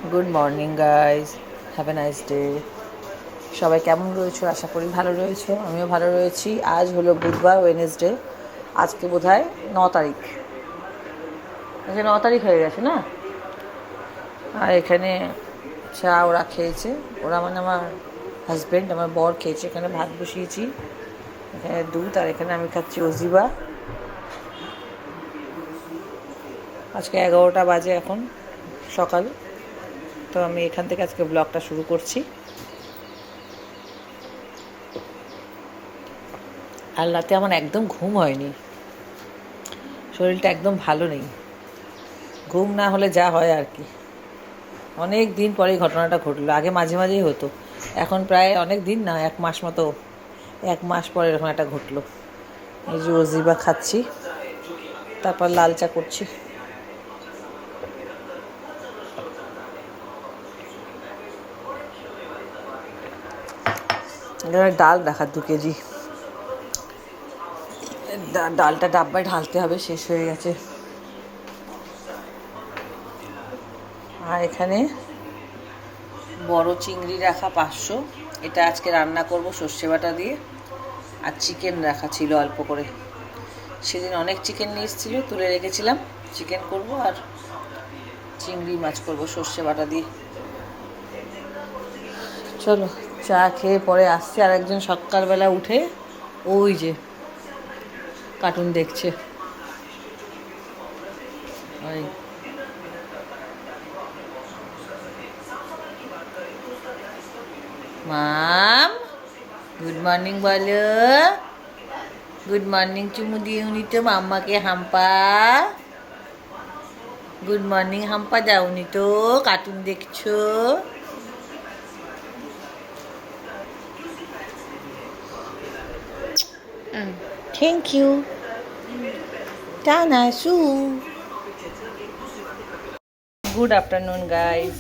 Good morning guys, have a nice day. সবাই কেমন রয়েছো? আশা করি ভালো রয়েছো, আমিও ভালো রয়েছি। আজ হলো বুধবার, ওয়েডনেসডে। আজকে বোধহয় 9 তারিখ। আজকে 9 তারিখ হয়ে গেছে না? আর এখানে চা ওরা খেয়েছে, ওরা মানে আমার হাজব্যান্ড, আমার বর খেয়েছে। এখানে ভাত বসিয়েছি, এখানে দুধ, আর এখানে আমি খাচ্ছি ওজিবা। আজকে 11টা বাজে এখন, সকাল। তো আমি এখান থেকে আজকে ব্লগটা শুরু করছি। আর রাতে আমার একদম ঘুম হয়নি, শরীরটা একদম ভালো নেই। ঘুম না হলে যা হয় আর কি। অনেক দিন পরে ঘটনাটা ঘটলো। আগে মাঝে মাঝেই হতো, এখন প্রায় অনেক দিন না, 1 মাস মতো, 1 মাস পরে এরকম একটা ঘটলো। এই যে ওজিবা খাচ্ছি, তারপর লাল চা করছি। এখানে ডাল রাখা 2 কেজি, ডালটা ডাব্বায় ঢালতে হবে, শেষ হয়ে গেছে। আর এখানে বড় চিংড়ি রাখা 500, এটা আজকে রান্না করব সর্ষে বাটা দিয়ে। আর চিকেন রাখা ছিল অল্প করে, সেদিন অনেক চিকেন নিয়ে এসেছিল, তুলে রেখেছিলাম। চিকেন করব আর চিংড়ি মাছ করব সর্ষে বাটা দিয়ে। চলো চা খেয়ে পরে আসছে। আর একজন সকালবেলা উঠে ওই যে কার্টুন দেখছে, ওই মাম গুড মর্নিং বলো। গুড মর্নিং চুমু দিয়ে উনি তো মাম্মাকে। হাম্পা গুড মর্নিং হাম্পা দাওনি তো, কার্টুন দেখছো। থ্যাংক ইউ, টানা সু। Good afternoon guys.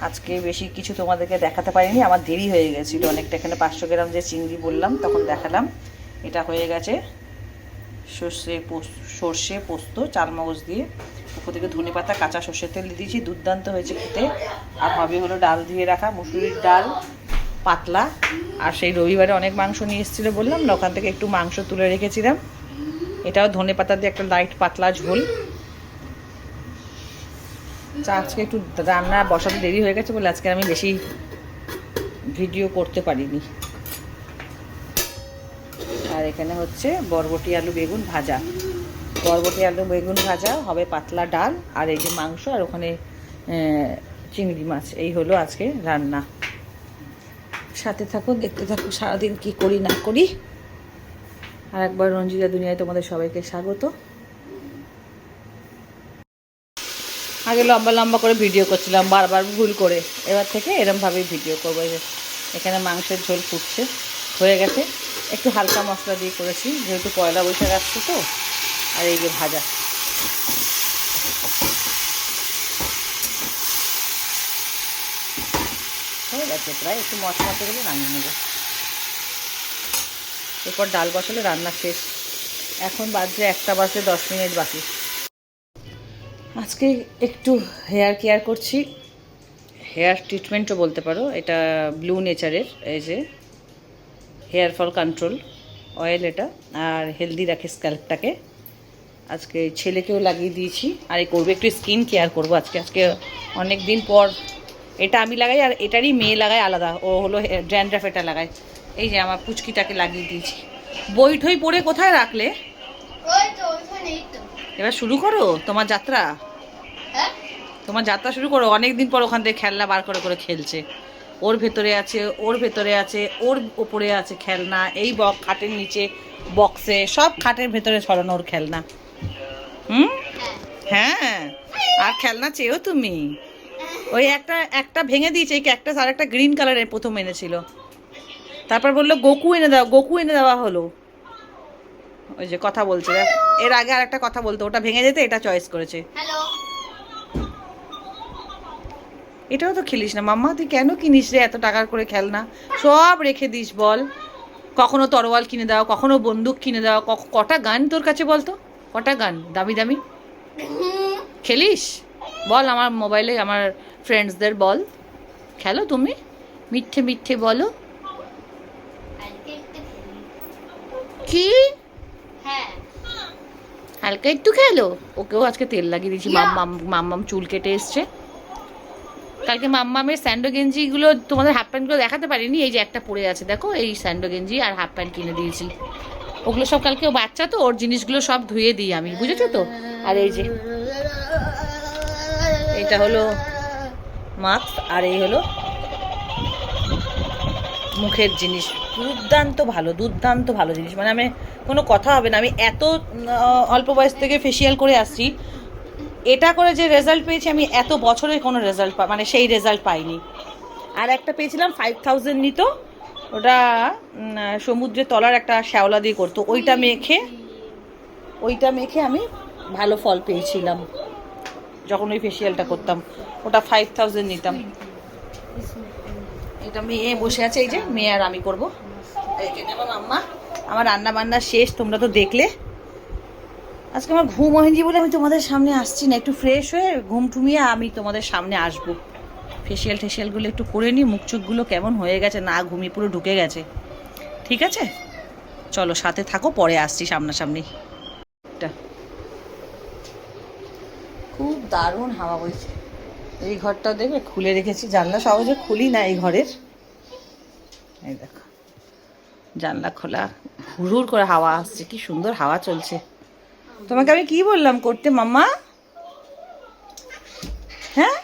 আজকে বেশি কিছু তোমাদেরকে দেখাতে পারিনি, আমার দেরি হয়ে গেছিলো অনেকটা। এখানে 500 গ্রাম যে চিংড়ি বললাম তখন দেখালাম, এটা হয়ে গেছে সর্ষে পোস্ত চালমগজ দিয়ে। উপর থেকে ধনে পাতা, কাঁচা সর্ষের তেল দিয়ে দিয়েছি, দুর্দান্ত হয়েছে খেতে। আর হবে হলো ডাল ধুয়ে রাখা মুসুরির ডাল, পাতলা। আর সেই রবিবারে অনেক মাংস নিয়ে এসেছিলো বললাম না, ওখান থেকে একটু মাংস তুলে রেখেছিলাম। এটাও ধনে পাতা দিয়ে একটা লাইট পাতলা ঝোল। আজকে একটু রান্না বসাতে দেরি হয়ে গেছে বলে আজকে আমি বেশি ভিডিও করতে পারিনি। আর এখানে হচ্ছে বরবটি আলু বেগুন ভাজা, বরবটি আলু বেগুন ভাজা হবে, পাতলা ডাল, আর এই যে মাংস, আর ওখানে চিংড়ি মাছ। এই হলো আজকে রান্না। সাথে থাকো, দেখতে থাকো সারাদিন কি করি না করি। আর একবার রঞ্জিতা দুনিয়ায় তোমাদের সবাইকে স্বাগত। আগে লম্বা লম্বা করে ভিডিও করছিলাম, বারবার ভুল করে। এবার থেকে এরমভাবেই ভিডিও করবো। এখানে মাংসের ঝোল ফুটছে, হয়ে গেছে। একটু হালকা মশলা দিয়ে করেছি, যেহেতু পয়লা বৈশাখ আসছে তো। আর এই যে ভাজা, হয়ে গেছে প্রায়। একটু মশলা করে নামিয়ে নেবো, এরপর ডাল বসালে রান্না শেষ। এখন বাজে 1টা বাজে 10 মিনিট বাকি। আজকে একটু হেয়ার কেয়ার করছি, হেয়ার ট্রিটমেন্টও বলতে পারো। এটা ব্লু নেচারের এই যে হেয়ার ফল কন্ট্রোল অয়েল, এটা আর হেলদি রাখে স্ক্যাল্পটাকে। আজকে ছেলেকেও লাগিয়ে দিয়েছি। আর এই করবো একটু স্কিন কেয়ার করবো আজকে। আজকে অনেক দিন পর এটা আমি লাগাই, আর এটারই মেয়ে লাগায় আলাদা, ও হলো ড্যান্ড্রাফ, এটা লাগায়। এই যে আমার পুচকিটাকে লাগিয়ে দিয়েছি। বই ঠই পড়ে কোথায় রাখলে? এবার শুরু করো তোমার যাত্রা, তোমার যাত্রা শুরু করো। অনেক দিন পর ওখান থেকে খেলনা বার করে করে খেলছে। ওর ভেতরে আছে, ওর ভেতরে আছে, ওর ওপরে আছে খেলনা, এই খাটের নিচে বক্সে, সব খাটের ভেতরে ছড়ানো ওর খেলনা। হুম, হ্যাঁ। আর খেলনা চেয়েও তুমি, ওই একটা একটা ভেঙে দিয়েছে, এই ক্যাকটাস। আর একটা গ্রিন কালারের প্রথম এনেছিল, তারপর বললো গোকু এনে দাও, গোকু এনে দেওয়া হলো। ওই যে কথা বলছে, এর আগে আর একটা কথা বলতো, ওটা ভেঙে যেতে এটা চয়েস করেছে। এটাও তো খেলিস না মাম্মা, তুই কেন কিনিস রে এত টাকার করে খেলনা? সব রেখে দিস বল। কখনো তরোয়াল কিনে দাও, কখনো বন্দুক কিনে দাও। কটা গান তোর কাছে বলতো? কটা গান দামি দামি খেলিস? বল আমার মোবাইলে আমার ফ্রেন্ডসদের বল, খেলো তুমি, মিথ্যে মিথ্যে বলো। কি হালকা একটু খেলো? ওকেও আজকে তেল লাগিয়ে দিয়েছি। মাম্মাম চুল কেটে এসছে। কালকে মাম্মামের স্যান্ডো গেঞ্জিগুলো তোমাদের হাফ প্যান্টগুলো দেখাতে পারিনি, এই যে একটা পরে আছে দেখো, এই স্যান্ডো গেঞ্জি আর হাফ প্যান্ট কিনে দিয়েছি। ওগুলো সব কালকে বাচ্চা তো, ওর জিনিসগুলো সব ধুয়ে দিই আমি, বুঝেছো তো। আর এই যে এটা হলো মাস্ক, আর এই হলো মুখের জিনিস। দুর্দান্ত ভালো, দুর্দান্ত ভালো জিনিস, মানে আমি কোনো কথা হবে না। আমি এত অল্প বয়স থেকে ফেসিয়াল করে আসছি, এটা করে যে রেজাল্ট পেয়েছি আমি এত বছরের কোনো রেজাল্ট মানে সেই রেজাল্ট পাইনি। আর একটা পেয়েছিলাম 5000 নিত, ওটা সমুদ্রের তলার একটা শ্যাওলা দিয়ে করতো, ওইটা মেখে আমি ভালো ফল পেয়েছিলাম যখন ওই ফেসিয়ালটা করতাম। ওটা 5000 নিতাম। এটা মেয়ে বসে আছে, এই যে মেয়ে আর আমি করবো। এইখানে আমার মাম্মা। আমার রান্না বান্না শেষ, তোমরা তো দেখলে। আজকে আমার ঘুম হয়নি বলে আমি তোমাদের সামনে আসছি না, একটু ফ্রেশ হয়ে ঘুম টুমিয়ে আমি তোমাদের সামনে আসবো। ফেসিয়ালগুলো একটু করে নিই, মুখ চোখগুলো কেমন হয়ে গেছে, না ঘুমিয়ে পুরো ঢুকে গেছে। ঠিক আছে, চলো সাথে থাকো, পরে আসছি সামনাসামনি। খুব দারুণ হাওয়া বইছে। এই ঘরটা দেখবে খুলে রেখেছি, জানলা সহজে খুলি না এই ঘরের। এই দেখো জানলা খোলা, হুড় করে হাওয়া আসছে, কি সুন্দর হাওয়া চলছে। তোমাকে আমি কি বললাম করতে মাম্মা? হ্যাঁ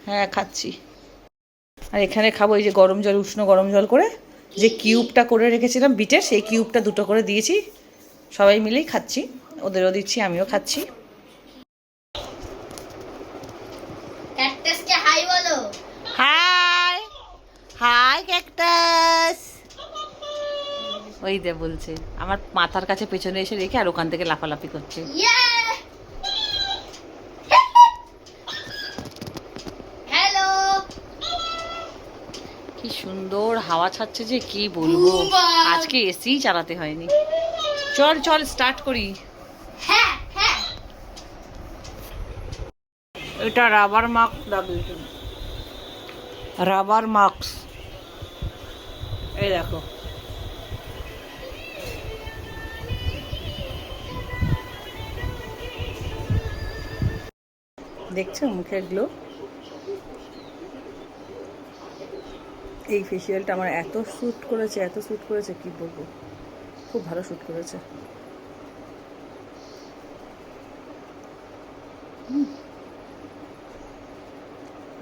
হ্যাঁ খাচ্ছি। আর এখানে খাবো এই যে গরম জল, উষ্ণ গরম জল করে যে কিউবটা করে রেখেছিলাম বিটের, সেই কিউবটা 2টো করে দিয়েছি, সবাই মিলেই খাচ্ছি, ওদেরও দিচ্ছি আমিও খাচ্ছি। হাই হাই ক্যাকটাস, ওই দে বলছে, আমার মাথার কাছে পেছনে এসে রেখে আর ওখান থেকে লাফালাফি করছে। কি সুন্দর হাওয়া ছাড়ছে যে কি বলবো, আজকে এসি চালাতে হয়নি। চল চল স্টার্ট করি। এটা রাবার মাস্ক লাগবে, রাবার মাস্ক, এই দেখো। দেখছো মুখের গ্লো? এই ফেসিয়ালটা আমার এত স্যুট করেছে কি বলবো, খুব ভালো স্যুট করেছে।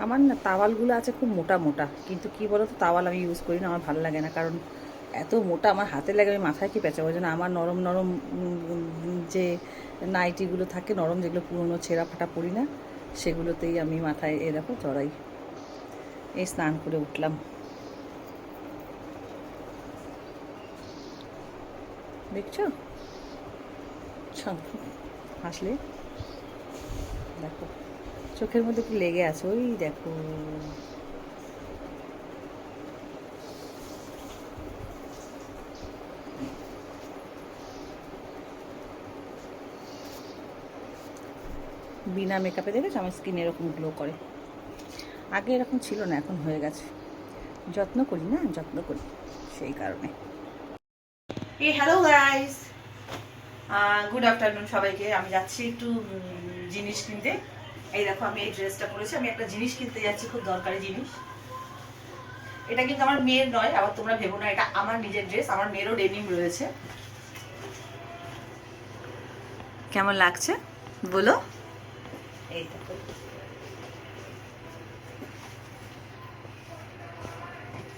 আমার না তাওয়ালগুলো আছে খুব মোটা মোটা, কিন্তু কি বলো তো, তাওয়াল আমি ইউজ করি না, আমার ভালো লাগে না, কারণ এত মোটা আমার হাতে লাগে, আমি মাথায় কি পেঁচাবো। ওই জন্য আমার নরম নরম যে নাইটিগুলো থাকে নরম, যেগুলো পুরোনো ছেঁড়া ফাটা পরি না, সেগুলোতেই আমি মাথায় এ দেখো চড়াই। এই স্নান করে উঠলাম, দেখছো হাসলে দেখো চোখের মধ্যে কি লেগে আছে, ওই দেখো। বিনা মেকআপে দেখেছো আমার স্কিন এরকম গ্লো করে, আগে এরকম ছিল না, এখন হয়ে গেছে। যত্ন করি না, যত্ন করি সেই কারণে। এই হ্যালো গাইস, গুড আফটারনুন সবাইকে। আমি যাচ্ছি একটু জিনিস কিনতে। এই দেখো আমি এই ড্রেসটা পরেছি, আমি একটা জিনিস কিনতে যাচ্ছি, খুব দরকারি জিনিস। এটা কিন্তু আমার মেয়ের নয়, আবার তোমরা ভেবো না এটা আমার নিজের ড্রেস, আমার মেয়েরও ডেনিম রয়েছে। কেমন লাগছে বলো? এই দেখো,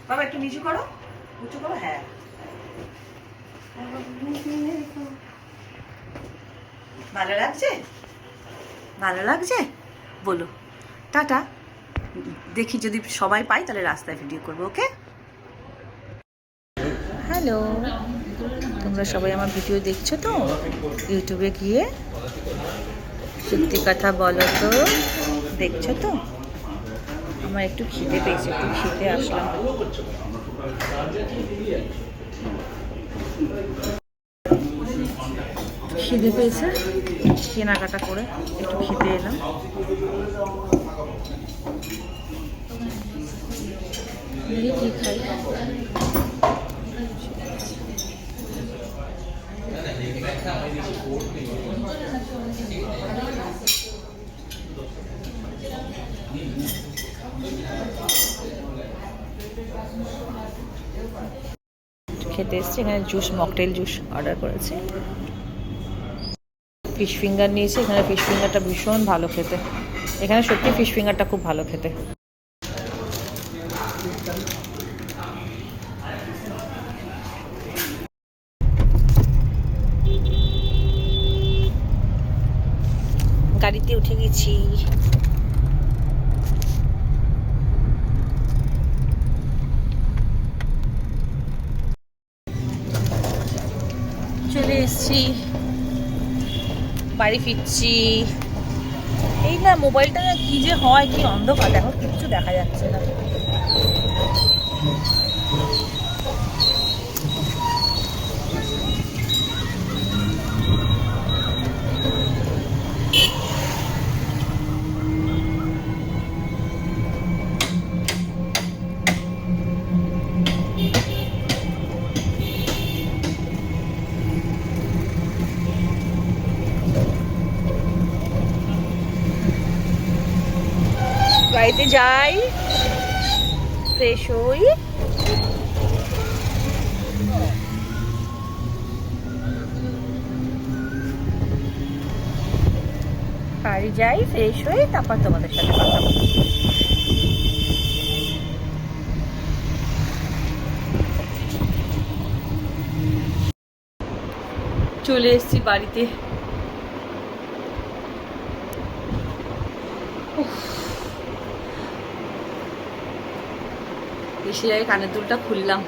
বাবা একটু নিচু করো, উঁচু করো, হ্যাঁ। ভালো লাগছে? ভালো লাগছে বলো টাটা। দেখি যদি সবাই পাই তাহলে রাস্তায় ভিডিও করবো, ওকে? হ্যালো, তোমরা সবাই আমার ভিডিও দেখছো তো ইউটিউবে গিয়ে? সত্যি কথা বলো তো, দেখছো তো? আমার একটু খিদে পেয়েছে, একটু খেতে আসলাম। খিদে পেয়েছে, কেনাকাটা করে একটু খেতে এলাম। কি খাই, খেতে এসছি। এখানে জুস, মকটেল জুস অর্ডার করেছি। ফিশ ফিঙ্গার নিয়েছি। এখানে ফিশ ফিঙ্গারটা ভীষণ ভালো খেতে। এখানে সত্যি ফিশ ফিঙ্গারটা খুব ভালো খেতে। গাড়িতে উঠে গেছি। চলে এসছি, বাড়ি ফিরছি। এই না মোবাইলটা কি যে হয়, কি অন্ধকার, দেখো কিচ্ছু দেখা যাচ্ছে না। বাড়িতে যাই, ফ্রেশ হই, বাড়ি যাই, ফ্রেশ হই, তারপর তোমাদের সাথে কথা বলি। চলে এসছি বাড়িতে। এসে যাই, কানের দুলটা খুললাম।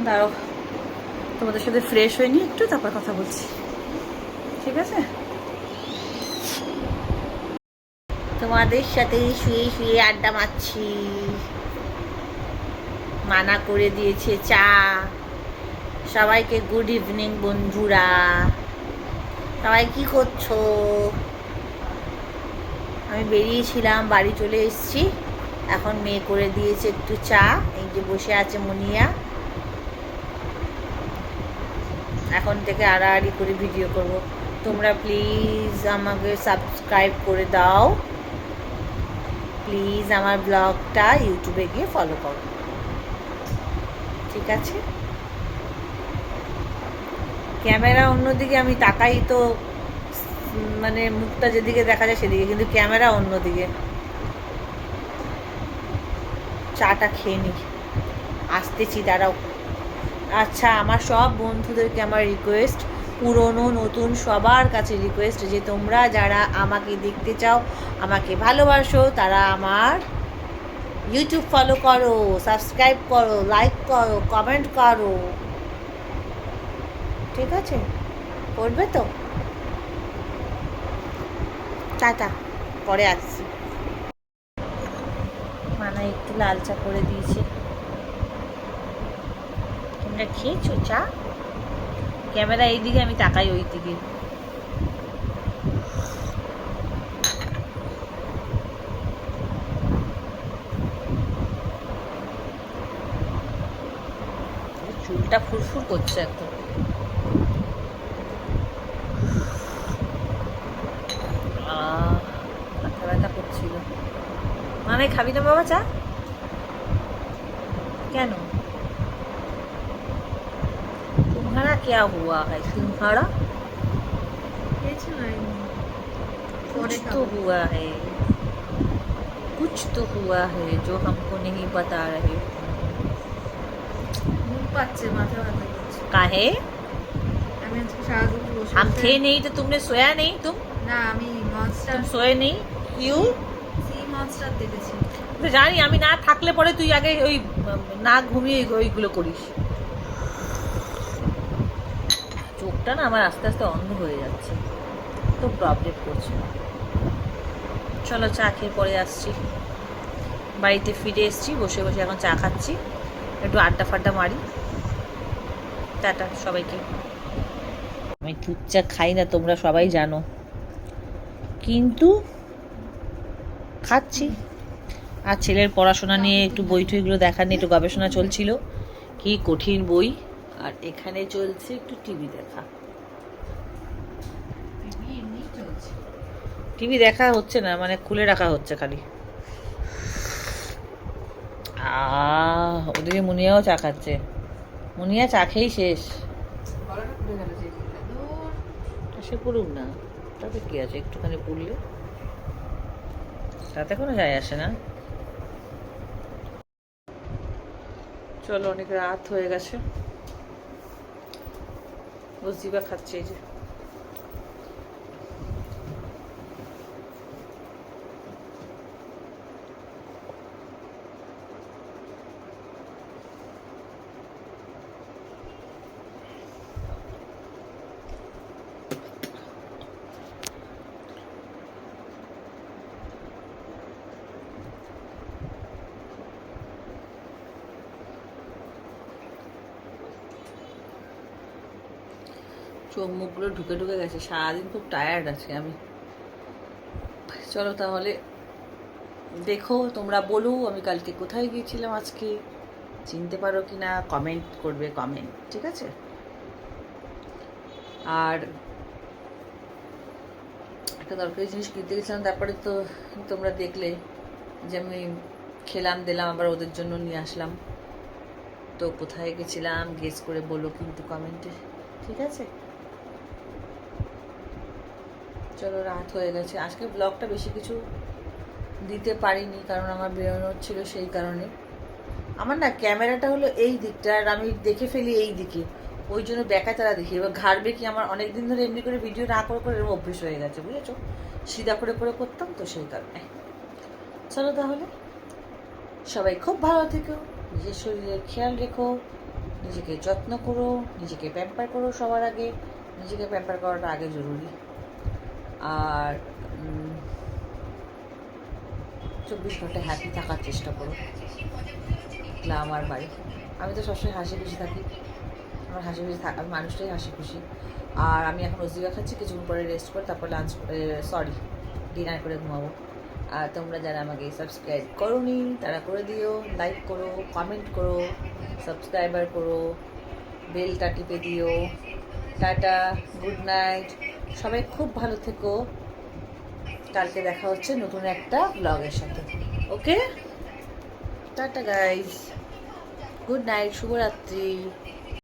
দাঁড়াও, তোমাদের সাথে ফ্রেশ হয়নি একটু, তারপর কথা বলছি, ঠিক আছে? তোমাদের সাথে শুয়ে শুয়ে আড্ডা মারছি। মানা করে দিয়েছে চা। সবাইকে গুড ইভিনিং বন্ধুরা। সবাই কি করছো? আমি বেরিয়েছিলাম, বাড়ি চলে এসেছি। এখন মেয়ে করে দিয়েছে একটু চা। এই যে বসে আছে মুনিয়া। এখন থেকে আড়াআড়ি করে ভিডিও করব। তোমরা প্লিজ আমাকে সাবস্ক্রাইব করে দাও। প্লিজ আমার ব্লগটা ইউটিউবে গিয়ে ফলো করো, ঠিক আছে? ক্যামেরা অন্যদিকে, আমি তাকাই তো মানে মুখটা যেদিকে দেখা যায় সেদিকে, কিন্তু ক্যামেরা অন্যদিকে। চাটা খেয়ে নি, আসতেছি, দাঁড়াও। আচ্ছা, আমার সব বন্ধুদেরকে আমার রিকোয়েস্ট, পুরনো নতুন সবার কাছে রিকোয়েস্ট, যে তোমরা যারা আমাকে দেখতে চাও, আমাকে ভালোবাসো, তারা আমার ইউটিউব ফলো করো, সাবস্ক্রাইব করো, লাইক করো, কমেন্ট করো, ঠিক আছে? করবে তো? টাটা, পরে আসছি। মানা একটু লাল চা করে দিয়েছে। তোমরা খেয়েছো চা? ক্যামেরা এইদিকে, আমি তাকাই ওই দিকে। চুলটা ফুরফুর করছে একদম। মাথা ব্যথা করছিল। মানে খাবি না বাবা চা? কেন? तुम्हारा क्या हुआ है? तुम्हारा कुछ तो हुआ है, कुछ तो हुआ है जो हमको नहीं बता रहे। काहे? हम थे नहीं तो तुमने सोया नहीं? तुम सोए नहीं? क्यों? তো জানি, আমি না থাকলে পরে তুই আগে ওই না ঘুমিয়ে ওইগুলো করিস। চোখটা না আমার আস্তে আস্তে অন্ধ হয়ে যাচ্ছে, তো প্রবলেম করছে। চলো চা খেয়ে পরে আসছি। বাড়িতে ফিরে এসেছি, বসে বসে এখন চা খাচ্ছি, একটু আড্ডা ফাড্ডা মারি। টাটা সবাইকে। আমি দুধ চা খাই না, তোমরা সবাই জানো, কিন্তু খাচ্ছি। আর ছেলের পড়াশোনা নিয়ে একটু বই টইগুলো দেখা নিয়ে একটু গবেষণা চলছিল, কি কঠিন বই। আর এখানে চলছে একটু টিভি দেখা। টিভি দেখা হচ্ছে না, মানে খুলে রাখা হচ্ছে খালি। ওদিকে মুনিয়াও চা খাচ্ছে, মুনিয়া চা খেয়েই শেষ। সে পড়ুক না, তাতে কি আছে, একটুখানি পড়লে তাতে কোনো যায় আসে না। চলো, অনেক রাত হয়ে গেছে, বসিবা খাচ্ছে এই যে। চোখ মুখগুলো ঢুকে ঢুকে গেছে, সারাদিন খুব টায়ার্ড আছি আমি। চলো তাহলে, দেখো তোমরা বলো আমি কালকে কোথায় গিয়েছিলাম, আজকে চিনতে পারো কি না, কমেন্ট করবে, কমেন্ট, ঠিক আছে? আর একটা দরকারি জিনিস কিনতে গেছিলাম, তারপরে তো তোমরা দেখলে যে আমি খেলাম দিলাম, আবার ওদের জন্য নিয়ে আসলাম। তো কোথায় গেছিলাম গেস করে বলো কিন্তু কমেন্টে, ঠিক আছে? চলো, রাত হয়ে গেছে, আজকে ব্লগটা বেশি কিছু দিতে পারিনি, কারণ আমার বেরোনোর ছিল, সেই কারণে। আমার না ক্যামেরাটা হলো এই দিকটা, আর আমি দেখে ফেলি এই দিকে, ওই জন্য ব্যাকাতারা দেখি। এবার ঘাড় বেঁকে আমার অনেক দিন ধরে এমনি করে ভিডিও না করে করে এরকম অভ্যেস হয়ে গেছে, বুঝেছো? সিধা করে করে করতাম তো, সেই কারণে। চলো তাহলে, সবাই খুব ভালো থেকো, নিজের শরীরের খেয়াল রেখো, নিজেকে যত্ন করো, নিজেকে প্যাম্পার করো। সবার আগে নিজেকে প্যাম্পার করাটা আগে জরুরি। আর 24 ঘন্টা হ্যাপি থাকার চেষ্টা করো। আমার বাড়ি, আমি তো সবসময় হাসি খুশি থাকি, আমার হাসি খুশি আমি মানুষটাই হাসি খুশি। আর আমি এখন রসিকা খাচ্ছি, কিছুক্ষণ পরে রেস্ট করে তারপর ডিনার করে ঘুমাবো। আর তোমরা যারা আমাকে সাবস্ক্রাইব করোনি তারা করে দিও, লাইক করো, কমেন্ট করো, সাবস্ক্রাইবার করো, বেলটা টিপে দিও। টাটা, গুড নাইট, সবাই খুব ভালো থেকো। কালকে দেখা হচ্ছে নতুন একটা ব্লগের সাথে। ওকে, টাটা গাইস, গুড নাইট, শুভরাত্রি।